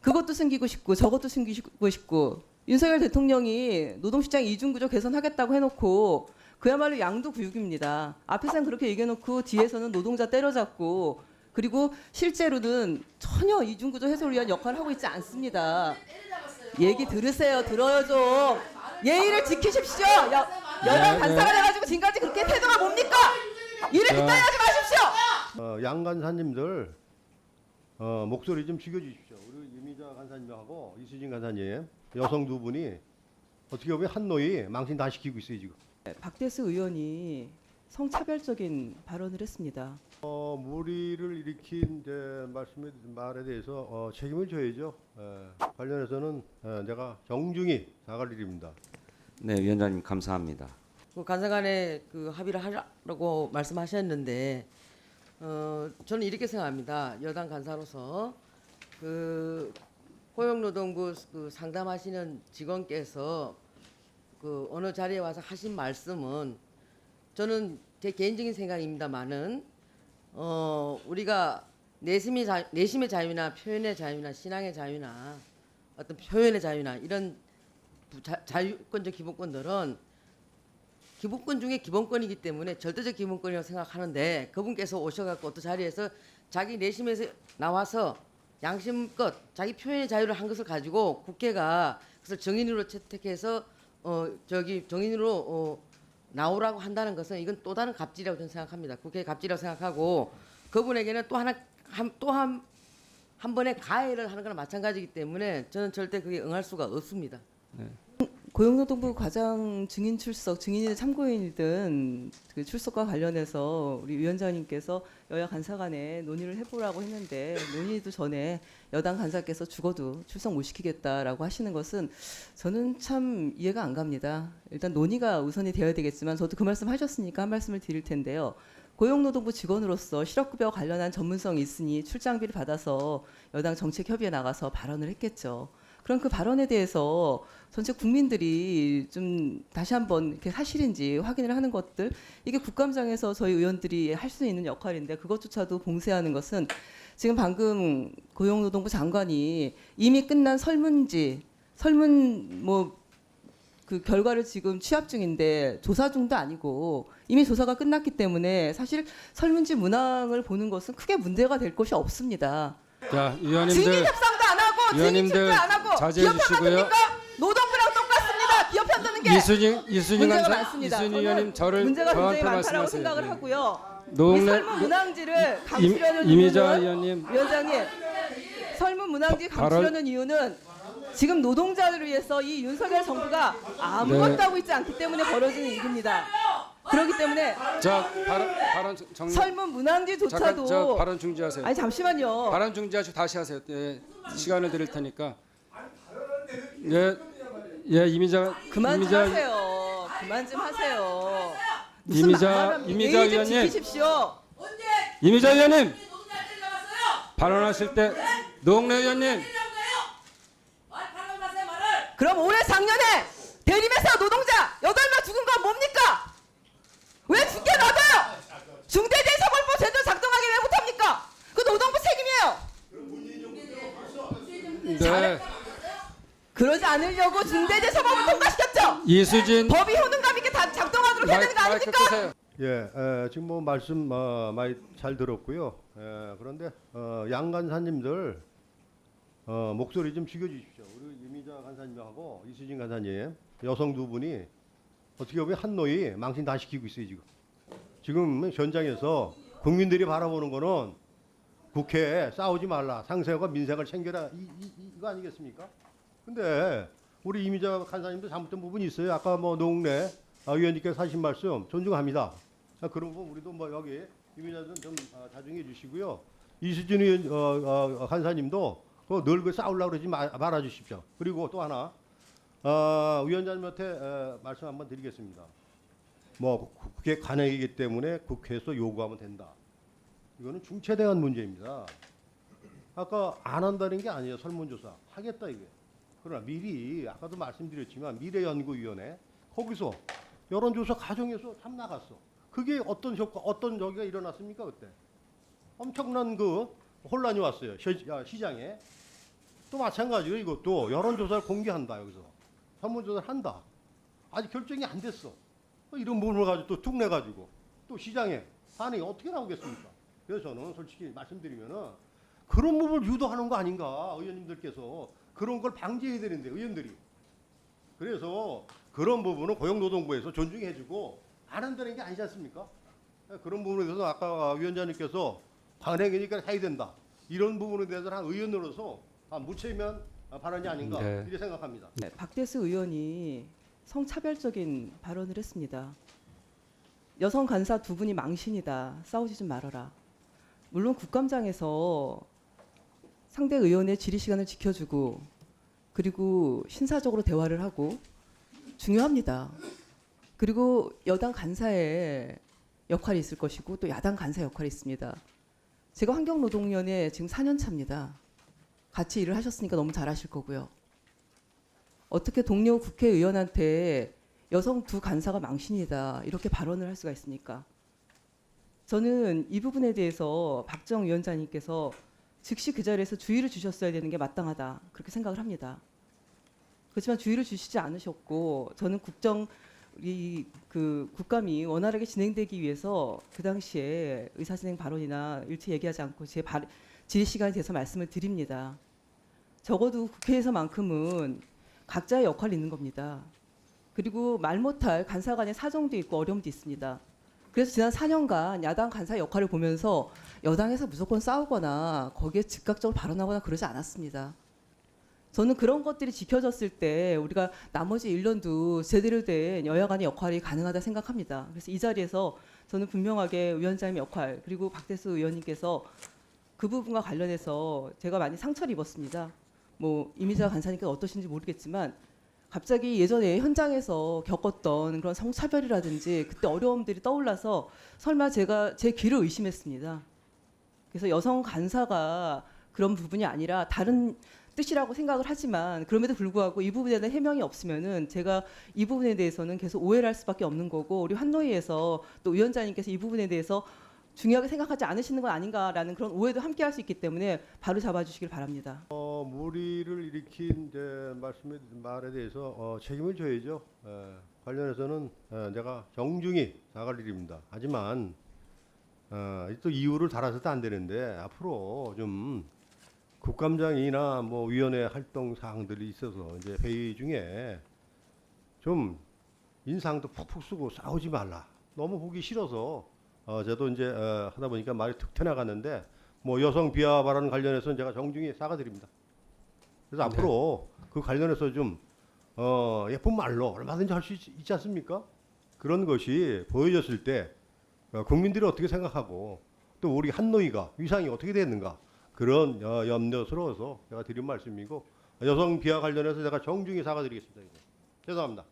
그것도 숨기고 싶고 저것도 숨기고 싶고 윤석열 대통령이 노동시장 이중구조 개선하겠다고 해놓고 그야말로 양도구육입니다. 앞에서는 그렇게 얘기해놓고 뒤에서는 노동자 때려잡고 그리고 실제로는 전혀 이중구조 해소를 위한 역할을 하고 있지 않습니다. 얘기 들으세요. 들어요 좀. 예의를 지키십시오. 여당 간사가 돼가지고 지금까지 그렇게 태도가 뭡니까? 이를 빗다하지 마십시오. 양 간사님들 목소리 좀 죽여주십시오. 우리 이미자 간사님하고 이수진 간사님 여성 두 분이 어떻게 보면 한노이 망신 다 시키고 있어요 지금. 박대수 의원이 성차별적인 발언을 했습니다. 무리를 일으킨 말에 대해서 책임을 져야죠. 관련해서는 내가 정중히 사과를 드립니다. 네, 위원장님 감사합니다. 간사간에 그 합의를 하라고 말씀하셨는데 저는 이렇게 생각합니다. 여당 간사로서 그 고용노동부 그 상담하시는 직원께서 그 어느 자리에 와서 하신 말씀은 저는 제 개인적인 생각입니다만은 우리가 내심의 자유나 표현의 자유나 신앙의 자유나 어떤 표현의 자유나 이런 자유권적 기본권들은 기본권 중에 기본권이기 때문에 절대적 기본권이라고 생각하는데 그분께서 오셔갖고 어떤 자리에서 자기 내심에서 나와서 양심껏 자기 표현의 자유를 한 것을 가지고 국회가 그래서 정인으로 채택해서 정인으로 나오라고 한다는 것은 이건 또 다른 갑질이라고 저는 생각합니다. 국회의 갑질이라고 생각하고 그분에게는 또 한 번의 가해를 하는 거나 마찬가지이기 때문에 저는 절대 그게 응할 수가 없습니다. 고용노동부 과장 증인 출석, 증인이든 참고인이든 그 출석과 관련해서 우리 위원장님께서 여야 간사 간에 논의를 해보라고 했는데 논의도 전에 여당 간사께서 죽어도 출석 못 시키겠다라고 하시는 것은 저는 참 이해가 안 갑니다. 일단 논의가 우선이 되어야 되겠지만 저도 그 말씀 하셨으니까 한 말씀을 드릴 텐데요. 고용노동부 직원으로서 실업급여 관련한 전문성이 있으니 출장비를 받아서 여당 정책협의에 나가서 발언을 했겠죠. 그럼 그 발언에 대해서 전체 국민들이 좀 다시 한번 이렇게 사실인지 확인을 하는 것들, 이게 국감장에서 저희 의원들이 할 수 있는 역할인데 그것조차도 봉쇄하는 것은 지금 방금 고용노동부 장관이 이미 끝난 설문 그 결과를 지금 취합 중인데 조사 중도 아니고 이미 조사가 끝났기 때문에 사실 설문지 문항을 보는 것은 크게 문제가 될 것이 없습니다. 자, 위원님들 증인 협상도 안 하고 증인 체크 안 하고 자제해 기업 주시고요. 편드니까 노동부랑 똑같습니다. 기업 편드는 게 이순신 문제가 간사, 많습니다. 이순신 저는 의원님 저를 문제가 굉장히 저한테 많다라고 말씀하세요. 생각을 하고요. 이 노웅래 설문 문항지를 감추려는 이미자 이유는 의원님 위원장님 설문 문항지 감추려는 이유는 지금 노동자들을 위해서 이 윤석열 정부가 아무것도 네. 하고 있지 않기 때문에 벌어지는 일입니다. 그렇기 때문에 자 발언 정리. 설문 문항지조차도 잠깐 저 발언 중지하세요. 아니 잠시만요. 발언 중지하시고 다시 하세요. 예, 시간을 드릴 테니까. 예, 이미자 그만 좀 하세요. 그만 좀 하세요. 무슨 이미자 말하면 이미자 예의 좀 의원님. 지키십시오. 이미자 의원님 발언하실 때 노웅래 의원님 그럼 올해 작년에 대림에서 노동자 8명 죽은 건 뭡니까? 왜 죽게 놔둬요? 중대재해처벌법 제대로 작동하게 왜 못합니까? 그 노동부 책임이에요. 네. 그러지 않으려고 중대재해처벌을 통과시켰죠. 이수진 법이 효능감 있게 다 작동하도록 해야 되는 거 마이크 아닙니까? 끄세요. 지금 뭐 말씀 많이 잘 들었고요. 그런데 양 간사님들 목소리 좀 죽여주십시오. 우리 이미자 간사님하고 이수진 간사님 여성 두 분이 어떻게 보면 한노이 망신 다 시키고 있어요 지금. 지금 현장에서 국민들이 바라보는 거는 국회에 싸우지 말라, 상생과 민생을 챙겨라 이거 아니겠습니까? 근데 우리 이미자 간사님도 잘못된 부분이 있어요. 아까 뭐 노웅래 의원님께서 하신 말씀 존중합니다. 그런 부분 우리도 뭐 여기 이미자는 좀 자중해 주시고요. 이수진 의원 간사님도 늘 그 싸우려고 그러지 말아 주십시오. 그리고 또 하나 위원장님한테 말씀 한번 드리겠습니다. 뭐 국회 관행이기 때문에 국회에서 요구하면 된다. 이거는 중체대한 문제입니다. 아까 안 한다는 게 아니에요. 설문조사 하겠다 이게. 그러나 미리 아까도 말씀드렸지만 미래연구위원회 거기서 여론조사 과정에서 참 나갔어. 그게 어떤 효과, 어떤 저기가 일어났습니까 그때? 엄청난 그 혼란이 왔어요 시장에. 또 마찬가지로 이것도 여론조사를 공개한다. 여기서 설문조사를 한다. 아직 결정이 안 됐어. 이런 부분을 가지고 또 툭 내가지고 또 시장에 반응이 어떻게 나오겠습니까? 그래서 저는 솔직히 말씀드리면은 그런 부분을 유도하는 거 아닌가, 의원님들께서. 그런 걸 방지해야 되는데, 의원들이. 그래서 그런 부분은 고용노동부에서 존중해주고 안 한다는 게 아니지 않습니까? 그런 부분에 대해서 아까 위원장님께서 관행이니까 해야 된다. 이런 부분에 대해서는 한 의원으로서 무체면 발언이 아닌가, 네. 이렇게 생각합니다. 네, 박대수 의원이 성차별적인 발언을 했습니다. 여성 간사 두 분이 망신이다. 싸우지 좀 말아라. 물론 국감장에서 상대 의원의 질의 시간을 지켜주고 그리고 신사적으로 대화를 하고 중요합니다. 그리고 여당 간사의 역할이 있을 것이고 또 야당 간사 역할이 있습니다. 제가 환경노동위원회 지금 4년 차입니다. 같이 일을 하셨으니까 너무 잘하실 거고요. 어떻게 동료 국회의원한테 여성 두 간사가 망신이다 이렇게 발언을 할 수가 있습니까? 저는 이 부분에 대해서 박정 위원장님께서 즉시 그 자리에서 주의를 주셨어야 되는 게 마땅하다 그렇게 생각을 합니다. 그렇지만 주의를 주시지 않으셨고 저는 국감이 원활하게 진행되기 위해서 그 당시에 의사진행 발언이나 일체 얘기하지 않고 제 질의 시간에 대해서 말씀을 드립니다. 적어도 국회에서만큼은 각자의 역할이 있는 겁니다. 그리고 말 못할 간사 간의 사정도 있고 어려움도 있습니다. 그래서 지난 4년간 야당 간사의 역할을 보면서 여당에서 무조건 싸우거나 거기에 즉각적으로 발언하거나 그러지 않았습니다. 저는 그런 것들이 지켜졌을 때 우리가 나머지 1년도 제대로 된 여야 간의 역할이 가능하다 생각합니다. 그래서 이 자리에서 저는 분명하게 위원장님 역할 그리고 박대수 의원님께서 그 부분과 관련해서 제가 많이 상처를 입었습니다. 뭐 이미자 간사님께서 어떠신지 모르겠지만 갑자기 예전에 현장에서 겪었던 그런 성차별이라든지 그때 어려움들이 떠올라서 설마 제가 제 귀를 의심했습니다. 그래서 여성 간사가 그런 부분이 아니라 다른 뜻이라고 생각을 하지만 그럼에도 불구하고 이 부분에 대한 해명이 없으면은 제가 이 부분에 대해서는 계속 오해를 할 수밖에 없는 거고 우리 환노위에서 또 위원장님께서 이 부분에 대해서 중요하게 생각하지 않으시는 건 아닌가라는 그런 오해도 함께 할 수 있기 때문에 바로 잡아주시길 바랍니다. 무리를 일으킨 이제 말에 대해서 책임을 져야죠. 관련해서는 내가 정중히 사과를 드립니다. 하지만 또 이유를 달아서도 안 되는데 앞으로 좀 국감장이나 뭐 위원회 활동 사항들이 있어서 이제 회의 중에 좀 인상도 푹푹 쓰고 싸우지 말라. 너무 보기 싫어서 저도 이제 하다 보니까 말이 툭 튀어나갔는데 뭐 여성 비하 발언 관련해서는 제가 정중히 사과드립니다. 그래서 앞으로 그 관련해서 좀 예쁜 말로 얼마든지 할 수 있지 않습니까? 그런 것이 보여졌을 때 국민들이 어떻게 생각하고 또 우리 한노위가 위상이 어떻게 됐는가 그런 염려스러워서 제가 드린 말씀이고 여성 비하 관련해서 제가 정중히 사과드리겠습니다. 죄송합니다.